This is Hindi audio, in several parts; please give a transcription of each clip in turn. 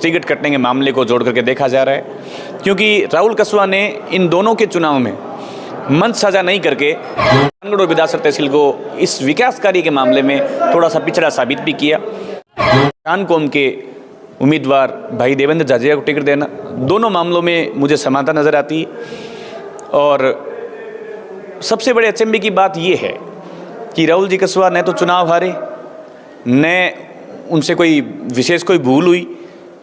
टिकट कटने के मामले को जोड़ करके देखा जा रहा है, क्योंकि राहुल कसवा ने इन दोनों के चुनाव में मंच साझा नहीं करके सुजानगढ़ और बिदासर तहसील को इस विकास कार्य के मामले में थोड़ा सा पिछड़ा साबित भी किया। किसान कौम के उम्मीदवार भाई देवेंद्र झाझड़िया को टिकट देना, दोनों मामलों में मुझे समानता नजर आती है। और सबसे बड़े अचंभे की बात यह है कि राहुल जी कसवा न तो चुनाव हारे, न उनसे कोई विशेष कोई भूल हुई,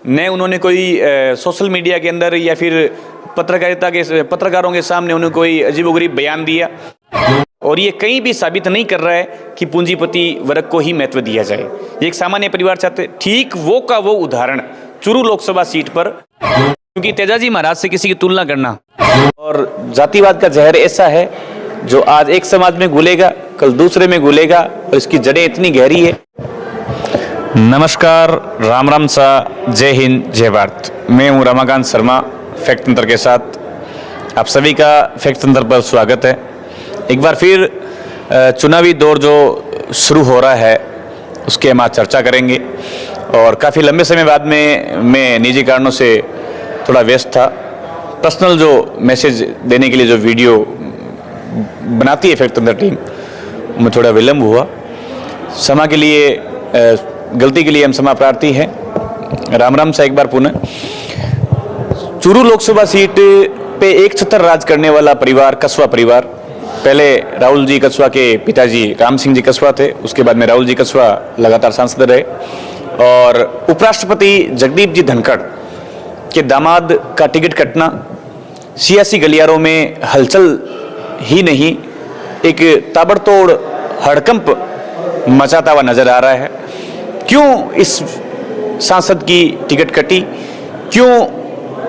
न उन्होंने कोई सोशल मीडिया के अंदर या फिर पत्रकारों के सामने उन्होंने कोई अजीबोगरीब बयान दिया। और ये कहीं भी साबित नहीं कर रहा है कि पूंजीपति वर्ग को ही महत्व दिया जाए। ये एक सामान्य परिवार चाहते, ठीक वो का वो उदाहरण चूरू लोकसभा सीट पर, क्योंकि तेजाजी महाराज से किसी की तुलना करना और जातिवाद का जहर ऐसा है जो आज एक समाज में घुलेगा, कल दूसरे में घुलेगा और इसकी जड़ें इतनी गहरी है। नमस्कार, राम राम सा, जय हिंद, जय भारत। मैं हूं रमाकांत शर्मा, फैक्ट तंत्र के साथ आप सभी का फैक्ट तंत्र पर स्वागत है। एक बार फिर चुनावी दौर जो शुरू हो रहा है उसके हम आज चर्चा करेंगे। और काफ़ी लंबे समय बाद में मैं निजी कारणों से थोड़ा व्यस्त था। पर्सनल जो मैसेज देने के लिए जो वीडियो बनाती है फैक्ट तंत्र टीम, में थोड़ा विलम्ब हुआ। क्षमा के लिए, गलती के लिए हम क्षमा प्रार्थी हैं। राम राम सा एक बार पुनः। चूरू लोकसभा सीट पे एक छतर राज करने वाला परिवार कसवा परिवार, पहले राहुल जी कसवा के पिताजी राम सिंह जी कसवा थे, उसके बाद में राहुल जी कसवा लगातार सांसद रहे। और उपराष्ट्रपति जगदीप जी धनखड़ के दामाद का टिकट कटना सियासी गलियारों में हलचल ही नहीं, एक ताबड़तोड़ हड़कंप मचाता हुआ नजर आ रहा है। क्यों इस सांसद की टिकट कटी, क्यों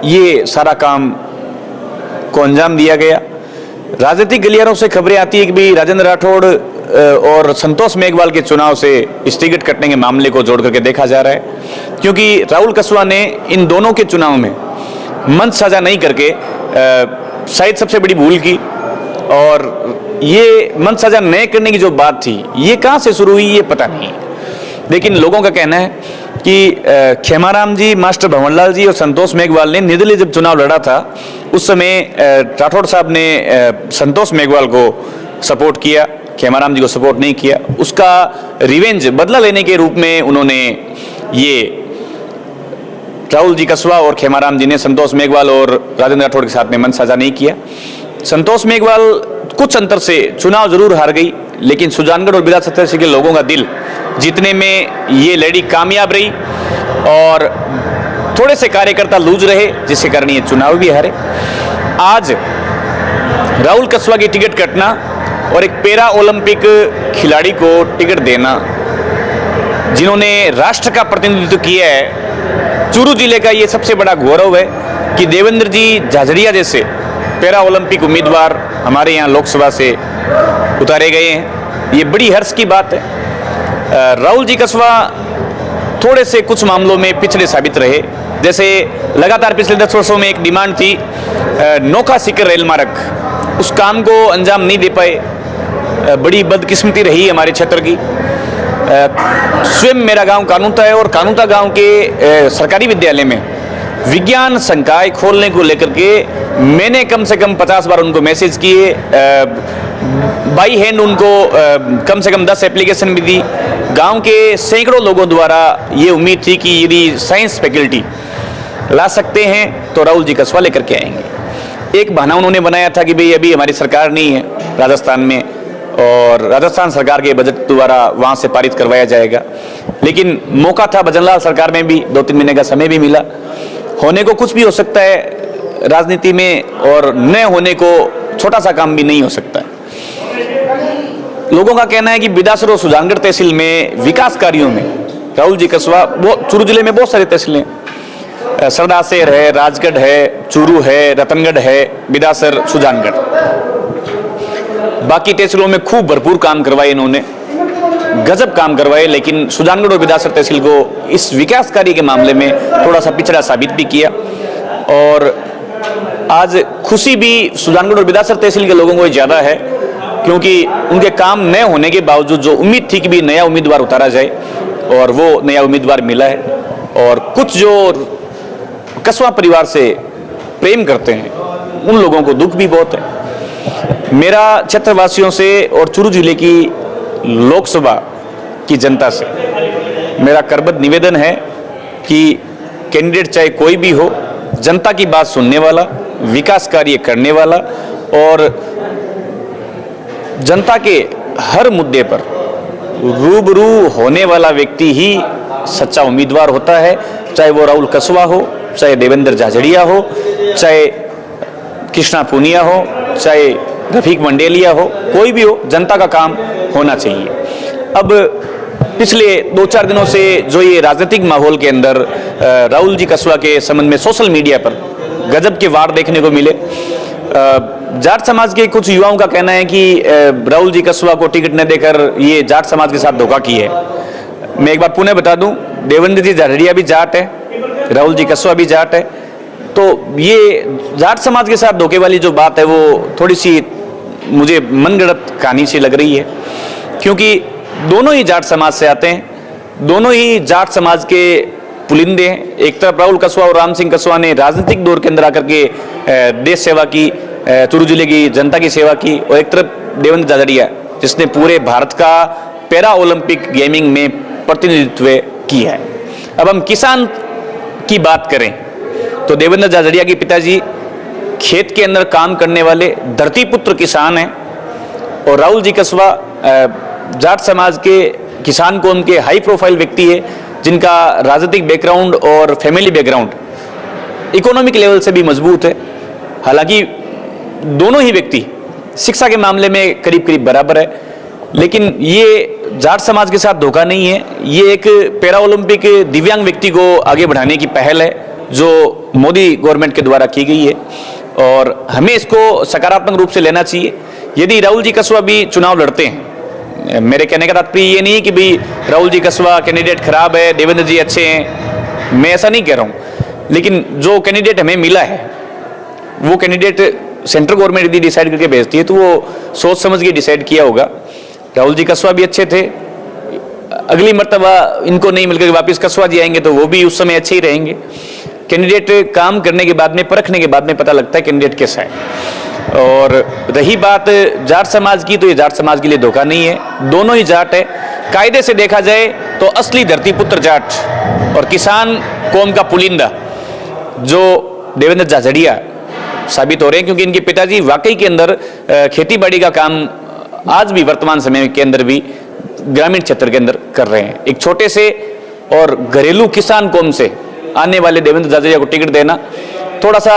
ये सारा काम को अंजाम दिया गया? राजनीतिक गलियारों से खबरें आती है कि भाई राजेंद्र राठौड़ और संतोष मेघवाल के चुनाव से इस टिकट कटने के मामले को जोड़ करके देखा जा रहा है, क्योंकि राहुल कसवा ने इन दोनों के चुनाव में मंच साझा नहीं करके शायद सबसे बड़ी भूल की। और ये मंच साझा न करने की जो बात थी, ये कहाँ से शुरू हुई ये पता नहीं, लेकिन लोगों का कहना है कि खेमाराम जी, मास्टर भंवरलाल जी और संतोष मेघवाल ने निर्दलीय जब चुनाव लड़ा था उस समय राठौड़ साहब ने संतोष मेघवाल को सपोर्ट किया, खेमाराम जी को सपोर्ट नहीं किया। उसका रिवेंज, बदला लेने के रूप में उन्होंने ये राहुल जी कसवा और खेमाराम जी ने संतोष मेघवाल और राजेंद्र राठौड़ के साथ में मंच साझा नहीं किया। संतोष मेघवाल कुछ अंतर से चुनाव जरूर हार गई, लेकिन सुजानगढ़ और बिदासर तहसील के लोगों का दिल जीतने में ये लेडी कामयाब रही और थोड़े से कार्यकर्ता लूज रहे, जिसके कारण ये चुनाव भी हारे। आज राहुल कसवा की टिकट कटना और एक पैरा ओलंपिक खिलाड़ी को टिकट देना, जिन्होंने राष्ट्र का प्रतिनिधित्व किया है, चूरू जिले का ये सबसे बड़ा गौरव है कि देवेंद्र जी झाझड़िया जैसे पैरा ओलंपिक उम्मीदवार हमारे यहाँ लोकसभा से उतारे गए हैं। ये बड़ी हर्ष की बात है। राहुल जी कसवा थोड़े से कुछ मामलों में पिछड़े साबित रहे, जैसे लगातार पिछले 10 वर्षों में एक डिमांड थी नोखा सीकर रेल मार्ग, उस काम को अंजाम नहीं दे पाए। बड़ी बदकिस्मती रही हमारे क्षेत्र की। स्वयं मेरा गांव कानूता है और कानूता गांव के सरकारी विद्यालय में विज्ञान संकाय खोलने को लेकर के मैंने कम से कम 50 बार उनको मैसेज किए, बाई हैंड उनको कम से कम 10 एप्लीकेशन भी दी। गांव के सैकड़ों लोगों द्वारा ये उम्मीद थी कि यदि साइंस फैकल्टी ला सकते हैं तो राहुल जी कसवा लेकर के आएंगे। एक बहाना उन्होंने बनाया था कि भाई अभी हमारी सरकार नहीं है राजस्थान में और राजस्थान सरकार के बजट द्वारा वहाँ से पारित करवाया जाएगा, लेकिन मौका था भजनलाल सरकार में भी 2-3 महीने का समय भी मिला। होने को कुछ भी हो सकता है राजनीति में, और न होने को छोटा सा काम भी नहीं हो सकता है। लोगों का कहना है कि बिदासर और सुजानगढ़ तहसील में विकास कार्यों में राहुल जी कसवा, चूरू जिले में बहुत सारी तहसीलें, सरदासेर है, राजगढ़ है, चूरू है, रतनगढ़ है, बिदासर, सुजानगढ़, बाकी तहसीलों में खूब भरपूर काम करवाए इन्होंने, गजब काम करवाए, लेकिन सुजानगढ़ और बिदासर तहसील को इस विकास कार्य के मामले में थोड़ा सा पिछड़ा साबित भी किया। और आज खुशी भी सुजानगढ़ और बिदासर तहसील के लोगों को ज़्यादा है, क्योंकि उनके काम न होने के बावजूद जो उम्मीद थी कि भी नया उम्मीदवार उतारा जाए, और वो नया उम्मीदवार मिला है। और कुछ जो कस्बा परिवार से प्रेम करते हैं उन लोगों को दुख भी बहुत है। मेरा क्षेत्रवासियों से और चूरू जिले की लोकसभा की जनता से मेरा करबद्ध निवेदन है कि कैंडिडेट चाहे कोई भी हो, जनता की बात सुनने वाला, विकास कार्य करने वाला और जनता के हर मुद्दे पर रूबरू होने वाला व्यक्ति ही सच्चा उम्मीदवार होता है। चाहे वो राहुल कस्बा हो, चाहे देवेंद्र झाझड़िया हो, चाहे कृष्णा पूनिया हो, चाहे रफीक मंडेलिया हो, कोई भी हो, जनता का काम होना चाहिए। अब पिछले 2-4 दिनों से जो ये राजनीतिक माहौल के अंदर राहुल जी कस्बा के संबंध में सोशल मीडिया पर गजब के वार देखने को मिले। जाट समाज के कुछ युवाओं का कहना है कि राहुल जी कस्बा को टिकट न देकर ये जाट समाज के साथ धोखा किया है। मैं एक बार पुनः बता दूं, देवेंद्र जी झाझड़िया भी जाट है, राहुल जी कस्बा भी जाट है, तो ये जाट समाज के साथ धोखे वाली जो बात है वो थोड़ी सी मुझे मनगढ़ंत कहानी सी लग रही है, क्योंकि दोनों ही जाट समाज से आते हैं, दोनों ही जाट समाज के पुलिंदे हैं। एक तरफ राहुल कस्बा और राम सिंह कस्बा ने राजनीतिक दौर के अंदर आकर के देश सेवा की, चूरू जिले की जनता की सेवा की, और एक तरफ देवेंद्र झाझड़िया जिसने पूरे भारत का पैरा ओलंपिक गेमिंग में प्रतिनिधित्व किया है। अब हम किसान की बात करें तो देवेंद्र झाझड़िया के पिताजी खेत के अंदर काम करने वाले धरती पुत्र किसान हैं और राहुल जी कस्बा जाट समाज के किसान कौम के हाई प्रोफाइल व्यक्ति है, जिनका राजनीतिक बैकग्राउंड और फैमिली बैकग्राउंड इकोनॉमिक लेवल से भी मजबूत है। हालांकि दोनों ही व्यक्ति शिक्षा के मामले में करीब करीब बराबर है, लेकिन ये जाट समाज के साथ धोखा नहीं है, ये एक पैरा ओलंपिक दिव्यांग व्यक्ति को आगे बढ़ाने की पहल है जो मोदी गवर्नमेंट के द्वारा की गई है और हमें इसको सकारात्मक रूप से लेना चाहिए। यदि राहुल जी कस्बा भी चुनाव लड़ते हैं, मेरे कहने का तात्पर्य ये नहीं है कि भाई राहुल जी कस्बा कैंडिडेट खराब है, देवेंद्र जी अच्छे हैं, मैं ऐसा नहीं कह रहा हूँ, लेकिन जो कैंडिडेट हमें मिला है वो कैंडिडेट सेंट्रल गवर्नमेंट यदि डिसाइड करके भेजती है तो वो सोच समझ के डिसाइड किया होगा। राहुल जी कस्बा भी अच्छे थे, अगली मर्तबा इनको नहीं मिलकर वापस कस्बा जी आएंगे तो वो भी उस समय अच्छे ही रहेंगे। कैंडिडेट काम करने के बाद में, परखने के बाद में पता लगता है कैंडिडेट कैसा है। और रही बात जाट समाज की, तो ये जाट समाज के लिए धोखा नहीं है, दोनों ही जाट है। कायदे से देखा जाए तो असली धरती पुत्र जाट और किसान कौम का पुलिंदा जो देवेंद्र झाझड़िया साबित हो रहे हैं, क्योंकि इनके पिताजी वाकई के अंदर खेती बाड़ी का काम आज भी वर्तमान समय के अंदर भी ग्रामीण क्षेत्र के अंदर कर रहे हैं। एक छोटे से और घरेलू किसान कौम से आने वाले देवेंद्र झाझड़िया को टिकट देना थोड़ा सा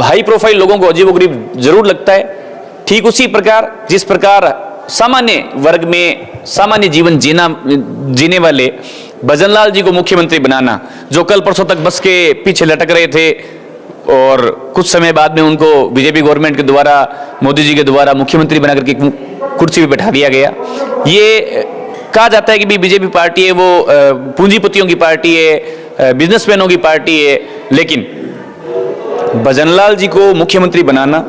हाई प्रोफाइल लोगों को अजीबोगरीब जरूर लगता है। ठीक उसी प्रकार जिस प्रकार सामान्य वर्ग में सामान्य जीवन जीने वाले भजनलाल जी को मुख्यमंत्री बनाना, जो कल परसों तक बस के पीछे लटक रहे थे और कुछ समय बाद में उनको बीजेपी गवर्नमेंट के द्वारा, मोदी जी के द्वारा मुख्यमंत्री बना करके कुर्सी पे बैठा दिया गया। ये कहा जाता है कि बीजेपी पार्टी है वो पूंजीपतियों की पार्टी है, बिजनेसमैनों की पार्टी है, लेकिन भजनलाल जी को मुख्यमंत्री बनाना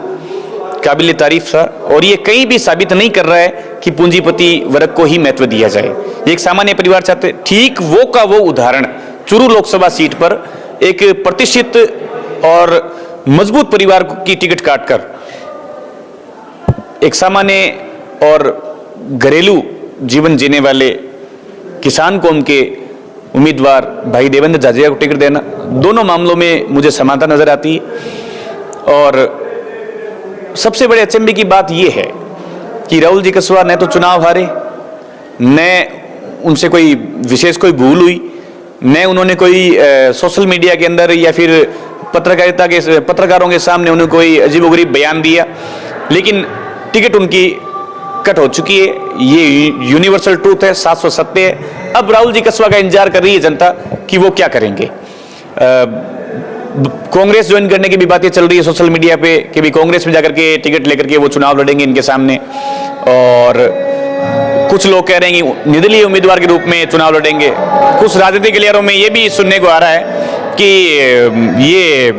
काबिल तारीफ था और ये कहीं भी साबित नहीं कर रहा है कि पूंजीपति वर्ग को ही महत्व दिया जाए। एक सामान्य परिवार चाहते, ठीक वो का वो उदाहरण चूरू लोकसभा सीट पर एक प्रतिष्ठित और मजबूत परिवार की टिकट काटकर एक सामान्य और घरेलू जीवन जीने वाले किसान कौम के उम्मीदवार भाई देवेंद्र झाझड़िया को टिकट देना, दोनों मामलों में मुझे समानता नजर आती है। और सबसे बड़े अचंभे की बात यह है कि राहुल जी कस्बा न तो चुनाव हारे, न उनसे कोई विशेष कोई भूल हुई, न उन्होंने कोई सोशल मीडिया के अंदर या फिर पत्रकारों के सामने उन्होंने कोई अजीबोगरीब बयान दिया, लेकिन टिकट उनकी कट हो चुकी है। ये यूनिवर्सल ट्रूथ है, शाश्वत सत्य है। अब राहुल जी कस्बा का इंतजार कर रही है जनता कि वो क्या करेंगे। कांग्रेस ज्वाइन करने की भी बातें चल रही है सोशल मीडिया पे कि भी कांग्रेस में जाकर के टिकट लेकर के वो चुनाव लड़ेंगे इनके सामने, और कुछ लोग कह रहे हैं कि निर्दलीय उम्मीदवार के रूप में चुनाव लड़ेंगे। कुछ राजनीतिक गलियारों में ये भी सुनने को आ रहा है कि ये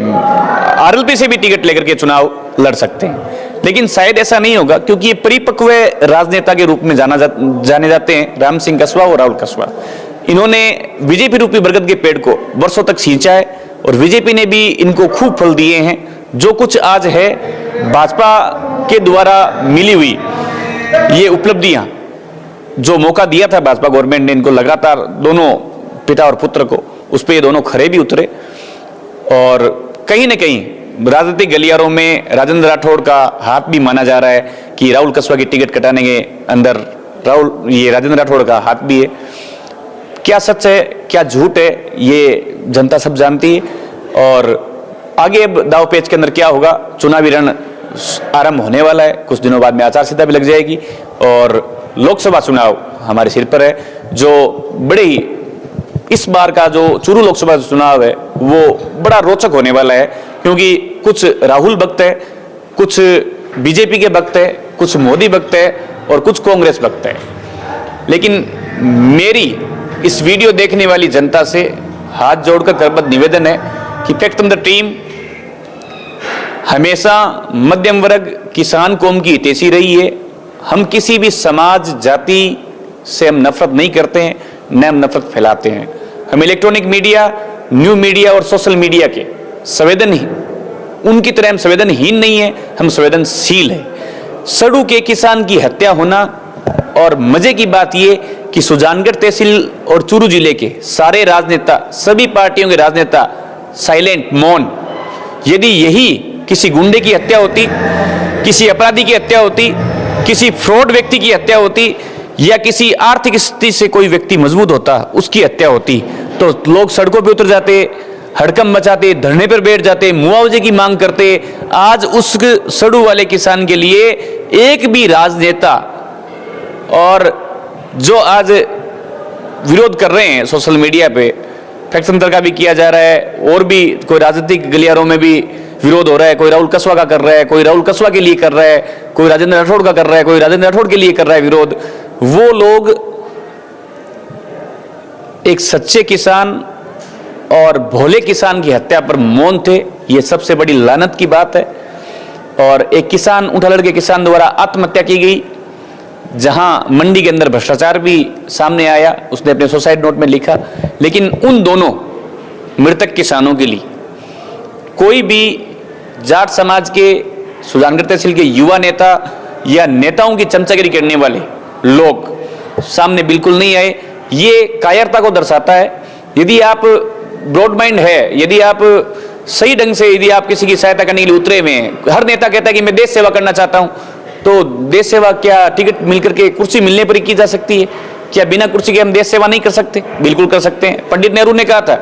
आरएलपी से भी टिकट लेकर के चुनाव लड़ सकते हैं, लेकिन शायद ऐसा नहीं होगा क्योंकि ये परिपक्व राजनेता के रूप में जाने जाते हैं राम सिंह कस्बा और राहुल कस्बा। इन्होंने बीजेपी रूपी बरगद के पेड़ को वर्षों तक सींचा है और बीजेपी ने भी इनको खूब फल दिए हैं। जो कुछ आज है भाजपा के द्वारा मिली हुई ये उपलब्धियां, जो मौका दिया था भाजपा गवर्नमेंट ने इनको लगातार, दोनों पिता और पुत्र को, उस पर ये दोनों खरे भी उतरे। और कहीं न कहीं राजनीतिक गलियारों में राजेंद्र राठौड़ का हाथ भी माना जा रहा है कि राहुल कसवा की टिकट कटाने के अंदर राजेंद्र राठौड़ का हाथ भी है। क्या सच है क्या झूठ है ये जनता सब जानती है। और आगे अब दाव पेच के अंदर क्या होगा, चुनावी रण आरंभ होने वाला है, कुछ दिनों बाद में आचार संहिता भी लग जाएगी और लोकसभा चुनाव हमारे सिर पर है। जो बड़े ही इस बार का जो चूरू लोकसभा चुनाव है वो बड़ा रोचक होने वाला है, क्योंकि कुछ राहुल भक्त है, कुछ बीजेपी के भक्त है, कुछ मोदी भक्त है और कुछ कांग्रेस भक्त है। लेकिन मेरी इस वीडियो देखने वाली जनता से हाथ जोड़कर करबद्ध निवेदन है कि फैक्ट तंत्र टीम हमेशा मध्यम वर्ग किसान कौम की हितैषी रही है। हम किसी भी समाज जाति से हम नफरत नहीं करते हैं, न हम नफरत फैलाते हैं। हम इलेक्ट्रॉनिक मीडिया, न्यू मीडिया और सोशल मीडिया के उनकी तरह हम संवेदनहीन नहीं है, हम संवेदनशील है। सड़ू के किसान की हत्या होना, और मजे की बात यह कि सुजानगढ़ तहसील और चूरू जिले के सारे राजनेता, सभी पार्टियों के राजनेता साइलेंट, मौन। यदि यही किसी गुंडे की हत्या होती, किसी अपराधी की हत्या होती, किसी फ्रॉड व्यक्ति की हत्या होती, या किसी आर्थिक स्थिति से कोई व्यक्ति मजबूत होता उसकी हत्या होती, तो लोग सड़कों पर उतर जाते, हड़कंप मचाते, धरने पर बैठ जाते, मुआवजे की मांग करते। आज उस सड़ू वाले किसान के लिए एक भी राजनेता, और जो आज विरोध कर रहे हैं सोशल मीडिया पे, फैक्ट तंत्र का भी किया जा रहा है, और भी कोई राजनीतिक गलियारों में भी विरोध हो रहा है। कोई राहुल कसवा का कर रहा है, कोई राहुल कसवा के लिए कर रहा है, कोई राजेंद्र राठौड़ का कर रहा है, कोई राजेंद्र राठौड़ के लिए कर रहा है विरोध। वो लोग एक सच्चे किसान और भोले किसान की हत्या पर मौन थे। ये सबसे बड़ी लानत की बात है। और एक किसान, ऊँटालड़ के किसान द्वारा आत्महत्या की गई, जहां मंडी के अंदर भ्रष्टाचार भी सामने आया, उसने अपने सुसाइड नोट में लिखा। लेकिन उन दोनों मृतक किसानों के लिए कोई भी जाट समाज के, सुजानगढ़ तहसील के युवा नेता या नेताओं की चमचागिरी करने वाले लोग सामने बिल्कुल नहीं आए। ये कायरता को दर्शाता है। यदि आप ब्रॉड माइंड है, यदि आप सही ढंग से, यदि आप किसी की सहायता करने के लिए उतरे हुए हैं, हर नेता कहता है कि मैं देश सेवा करना चाहता हूं, तो देश सेवा क्या टिकट मिलकर के, कुर्सी मिलने पर ही की जा सकती है? क्या बिना कुर्सी के हम देश सेवा नहीं कर सकते? बिल्कुल कर सकते हैं। पंडित नेहरू ने कहा था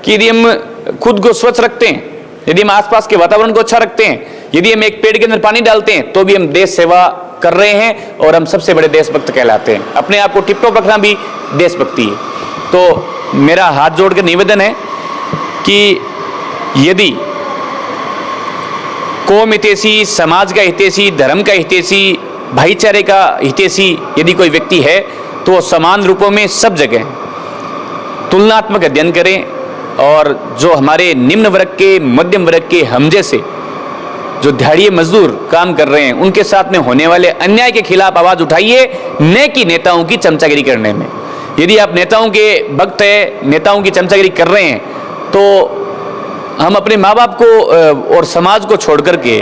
कि यदि हम खुद को स्वच्छ रखते हैं, यदि हम आसपास के वातावरण को अच्छा रखते हैं, यदि हम एक पेड़ के अंदर पानी डालते हैं, तो भी हम देश सेवा कर रहे हैं और हम सबसे बड़े देशभक्त कहलाते हैं। अपने आप को टिप-टॉप रखना भी देशभक्ति है। तो मेरा हाथ जोड़ के निवेदन है कि यदि कौम हितैषी, समाज का हितैषी, धर्म का हितैषी, भाईचारे का हितैषी यदि कोई व्यक्ति है, तो वो समान रूपों में सब जगह तुलनात्मक अध्ययन करें। और जो हमारे निम्न वर्ग के, मध्यम वर्ग के, हम जैसे जो दिहाड़िए मजदूर काम कर रहे हैं, उनके साथ में होने वाले अन्याय के खिलाफ आवाज उठाइए, न कि नेताओं की चमचागिरी करने में। यदि आप नेताओं के भक्त हैं, नेताओं की चमचागिरी कर रहे हैं, तो हम अपने माँ बाप को और समाज को छोड़ करके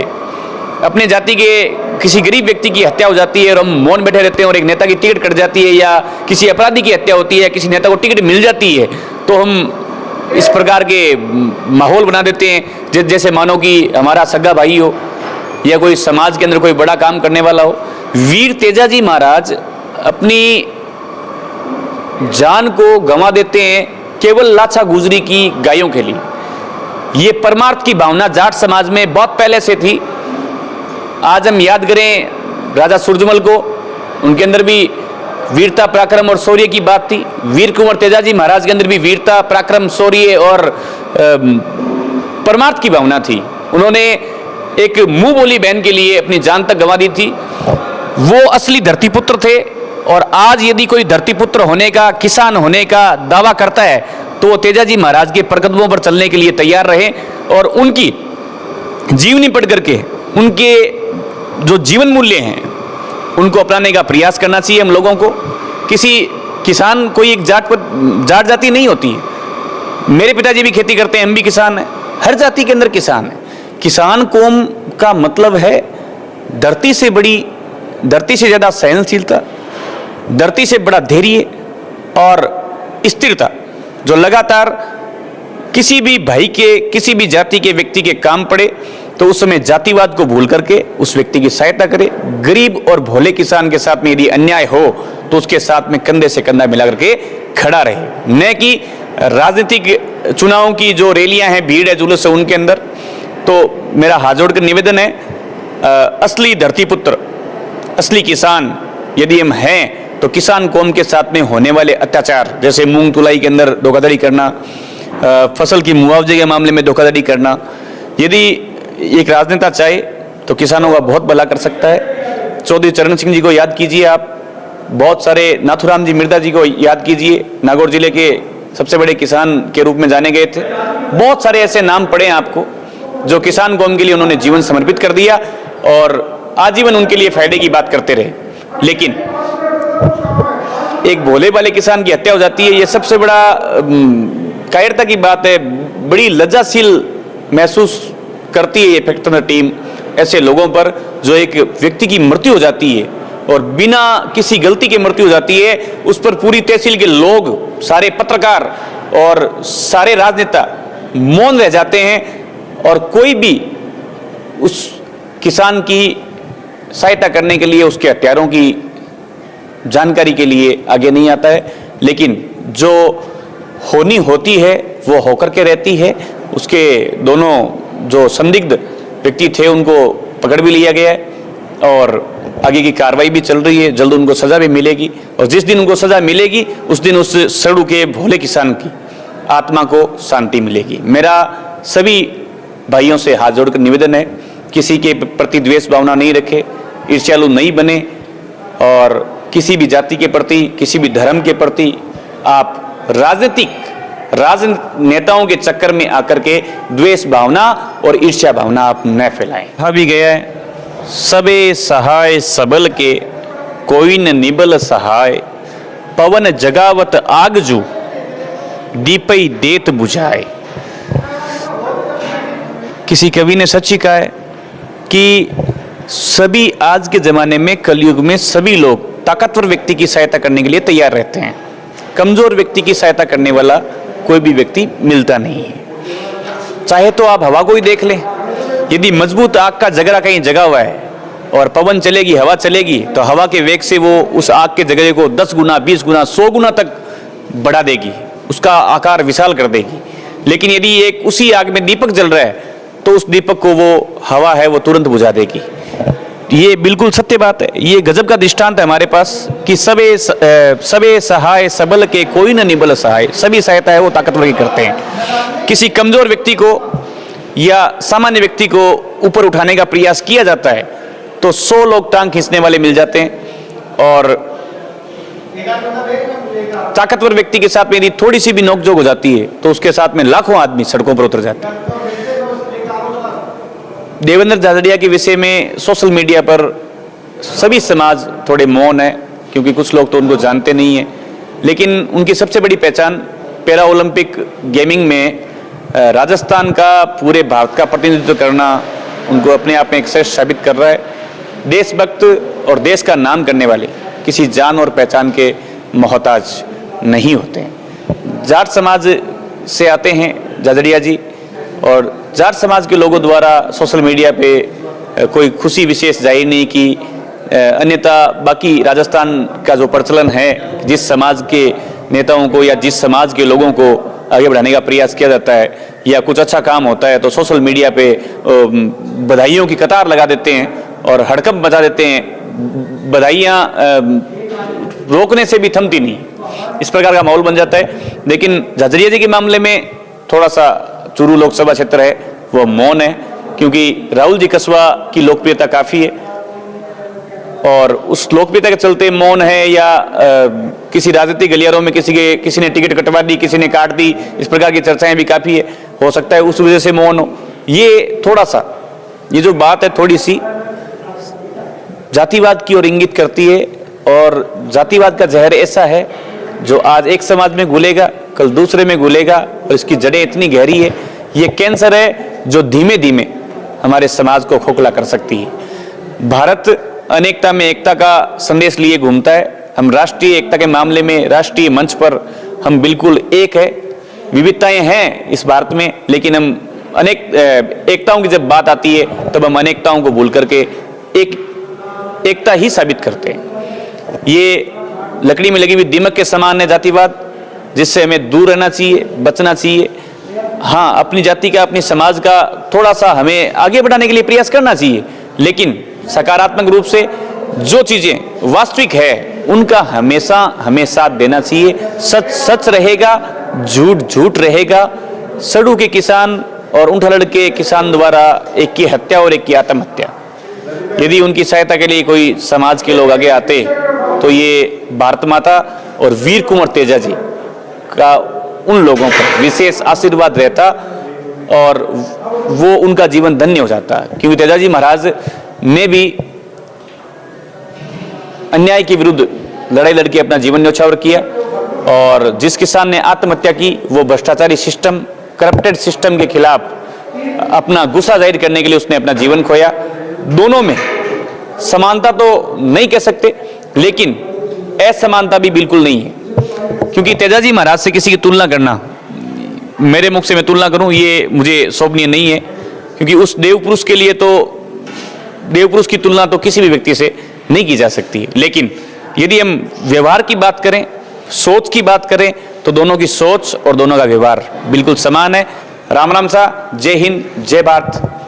अपने जाति के किसी गरीब व्यक्ति की हत्या हो जाती है और हम मौन बैठे रहते हैं, और एक नेता की टिकट कट जाती है, या किसी अपराधी की हत्या होती है, किसी नेता को टिकट मिल जाती है, तो हम इस प्रकार के माहौल बना देते हैं जैसे मानो कि हमारा सगा भाई हो या कोई समाज के अंदर कोई बड़ा काम करने वाला हो। वीर तेजाजी महाराज अपनी जान को गंवा देते हैं केवल लाछा गुजरी की गायों के लिए। ये परमार्थ की भावना जाट समाज में बहुत पहले से थी। आज हम याद करें राजा सूरजमल को, उनके अंदर भी वीरता, पराक्रम और शौर्य की बात थी। वीर कुंवर तेजाजी महाराज के अंदर भी वीरता, पराक्रम, शौर्य और परमार्थ की भावना थी। उन्होंने एक मुंह बोली बहन के लिए अपनी जान तक गंवा दी थी। वो असली धरतीपुत्र थे। और आज यदि कोई धरतीपुत्र होने का, किसान होने का दावा करता है, तो वो तेजाजी महाराज के परकदमों पर चलने के लिए तैयार रहे और उनकी जीवनी पढ़ करके उनके जो जीवन मूल्य हैं उनको अपनाने का प्रयास करना चाहिए हम लोगों को। किसी किसान कोई एक जाट जाति नहीं होती है। मेरे पिताजी भी खेती करते हैं, हम भी किसान हैं, हर जाति के अंदर किसान है। किसान कौम का मतलब है धरती से ज़्यादा सहनशीलता, धरती से बड़ा धैर्य और स्थिरता, जो लगातार किसी भी भाई के, किसी भी जाति के व्यक्ति के काम पड़े तो उस समय जातिवाद को भूल करके उस व्यक्ति की सहायता करे। गरीब और भोले किसान के साथ में यदि अन्याय हो तो उसके साथ में कंधे से कंधा मिला करके खड़ा रहे, न कि राजनीतिक चुनावों की जो रैलियां हैं, भीड़ है, जुलूस है, उनके अंदर। तो मेरा हाथ जोड़कर निवेदन है, असली धरतीपुत्र, असली किसान यदि हम हैं तो किसान कौम के साथ में होने वाले अत्याचार, जैसे मूंग तुलाई के अंदर धोखाधड़ी करना, फसल की मुआवजे के मामले में धोखाधड़ी करना, यदि एक राजनेता चाहे तो किसानों का बहुत भला कर सकता है। चौधरी चरण सिंह जी को याद कीजिए आप, बहुत सारे नाथुराम जी मिर्दा जी को याद कीजिए, नागौर जिले के सबसे बड़े किसान के रूप में जाने गए थे। बहुत सारे ऐसे नाम पड़े हैं आपको जो किसान कौम के लिए उन्होंने जीवन समर्पित कर दिया और आजीवन उनके लिए फायदे की बात करते रहे। लेकिन एक भोले वाले किसान की हत्या हो जाती है, ये सबसे बड़ा कायरता की बात है। बड़ी लज्जाशील महसूस करती है ये फैक्ट तंत्र टीम ऐसे लोगों पर, जो एक व्यक्ति की मृत्यु हो जाती है और बिना किसी गलती के मृत्यु हो जाती है, उस पर पूरी तहसील के लोग, सारे पत्रकार और सारे राजनेता मौन रह जाते हैं और कोई भी उस किसान की सहायता करने के लिए, उसके हत्यारों की जानकारी के लिए आगे नहीं आता है। लेकिन जो होनी होती है वो होकर के रहती है। उसके दोनों जो संदिग्ध व्यक्ति थे उनको पकड़ भी लिया गया है और आगे की कार्रवाई भी चल रही है। जल्द उनको सजा भी मिलेगी और जिस दिन उनको सजा मिलेगी उस दिन उस सड़ू के भोले किसान की आत्मा को शांति मिलेगी। मेरा सभी भाइयों से हाथ जोड़कर निवेदन है, किसी के प्रति द्वेष भावना नहीं रखे, ईर्ष्यालु नहीं बने और किसी भी जाति के प्रति, किसी भी धर्म के प्रति आप राजनेताओं के चक्कर में आकर के द्वेष भावना और ईर्ष्या भावना आप न फैलाएं। कहा भी गया है, सबे सहाय सबल के कोई न निबल सहाय, पवन जगावत आगजू दीपई देत बुझाए। किसी कवि ने सच ही कहा है कि सभी आज के जमाने में, कलयुग में सभी लोग ताकतवर व्यक्ति की सहायता करने के लिए तैयार रहते हैं, कमजोर व्यक्ति की सहायता करने वाला कोई भी व्यक्ति मिलता नहीं है। चाहे तो आप हवा को ही देख लें, यदि मजबूत आग का जगरा कहीं जगा हुआ है और पवन चलेगी, हवा चलेगी, तो हवा के वेग से वो उस आग के जगरे को 10 गुना, 20 गुना, 100 गुना तक बढ़ा देगी, उसका आकार विशाल कर देगी। लेकिन यदि एक उसी आग में दीपक जल रहा है तो उस दीपक को वो हवा है वो तुरंत बुझा देगी। ये बिल्कुल सत्य बात है। ये गजब का दृष्टांत है हमारे पास कि सबे सहाय सबल के कोई न निबल सहाय। सभी सहायता है वो ताकतवर की करते हैं। किसी कमजोर व्यक्ति को या सामान्य व्यक्ति को ऊपर उठाने का प्रयास किया जाता है तो 100 लोग टांग खींचने वाले मिल जाते हैं और ताकतवर व्यक्ति के साथ में यदि थोड़ी सी भी नोकझोंक हो जाती है तो उसके साथ में लाखों आदमी सड़कों पर उतर जाते हैं। देवेंद्र झाझड़िया के विषय में सोशल मीडिया पर सभी समाज थोड़े मौन है, क्योंकि कुछ लोग तो उनको जानते नहीं हैं। लेकिन उनकी सबसे बड़ी पहचान पैरा ओलंपिक गेमिंग में राजस्थान का, पूरे भारत का प्रतिनिधित्व करना उनको अपने आप में एक श्रेष्ठ साबित कर रहा है। देशभक्त और देश का नाम करने वाले किसी जान और पहचान के मोहताज नहीं होते हैं। जाट समाज से आते हैं झाझड़िया जी और जाट समाज के लोगों द्वारा सोशल मीडिया पे कोई खुशी विशेष जाहिर नहीं की। अन्यथा बाकी राजस्थान का जो प्रचलन है, जिस समाज के नेताओं को या जिस समाज के लोगों को आगे बढ़ाने का प्रयास किया जाता है या कुछ अच्छा काम होता है तो सोशल मीडिया पे बधाइयों की कतार लगा देते हैं और हड़कंप मचा देते हैं। बधाइयाँ रोकने से भी थमती नहीं, इस प्रकार का माहौल बन जाता है। लेकिन झाझड़िया जी के मामले में थोड़ा सा चूरू लोकसभा क्षेत्र है वो मौन है, क्योंकि राहुल जी कस्बा की लोकप्रियता काफ़ी है और उस लोकप्रियता के चलते मौन है। या किसी राजनीतिक गलियारों में किसी ने टिकट कटवा दी, किसी ने काट दी, इस प्रकार की चर्चाएं भी काफ़ी है। हो सकता है उस वजह से मौन हो। ये थोड़ा सा, ये जो बात है थोड़ी सी जातिवाद की ओर इंगित करती है और जातिवाद का जहर ऐसा है जो आज एक समाज में घुलेगा कल दूसरे में घुलेगा और इसकी जड़ें इतनी गहरी है, ये कैंसर है जो धीमे धीमे हमारे समाज को खोखला कर सकती है। भारत अनेकता में एकता का संदेश लिए घूमता है। हम राष्ट्रीय एकता के मामले में राष्ट्रीय मंच पर हम बिल्कुल एक है। विविधताएं हैं इस भारत में, लेकिन हम अनेक एकताओं की जब बात आती है तब हम अनेकताओं को भूल करके एकता ही साबित करते हैं। ये लकड़ी में लगी हुई दीमक के समान है जातिवाद, जिससे हमें दूर रहना चाहिए, बचना चाहिए। हाँ, अपनी जाति का, अपनी समाज का थोड़ा सा हमें आगे बढ़ाने के लिए प्रयास करना चाहिए, लेकिन सकारात्मक रूप से जो चीजें वास्तविक है उनका हमेशा हमें साथ देना चाहिए। सच सच रहेगा, झूठ झूठ रहेगा। सड़ू के किसान और ऊँटहलड़ के किसान द्वारा एक की हत्या और एक की आत्महत्या, यदि उनकी सहायता के लिए कोई समाज के लोग आगे आते तो ये भारत माता और वीर कुंवर तेजा जी का उन लोगों पर विशेष आशीर्वाद रहता और वो उनका जीवन धन्य हो जाता, क्योंकि तेजाजी महाराज ने भी अन्याय के विरुद्ध लड़ाई लड़के अपना जीवन न्यौछावर किया, और जिस किसान ने आत्महत्या की वो भ्रष्टाचारी सिस्टम, करप्टेड सिस्टम के खिलाफ अपना गुस्सा जाहिर करने के लिए उसने अपना जीवन खोया। दोनों में समानता तो नहीं कह सकते, लेकिन असमानता भी बिल्कुल नहीं है, क्योंकि तेजाजी महाराज से किसी की तुलना करना, मेरे मुख से मैं तुलना करूं, ये मुझे शोभनीय नहीं है, क्योंकि उस देव पुरुष के लिए तो देव पुरुष की तुलना तो किसी भी व्यक्ति से नहीं की जा सकती। लेकिन यदि हम व्यवहार की बात करें, सोच की बात करें, तो दोनों की सोच और दोनों का व्यवहार बिल्कुल समान है। राम राम सा, जय हिंद, जय भारत।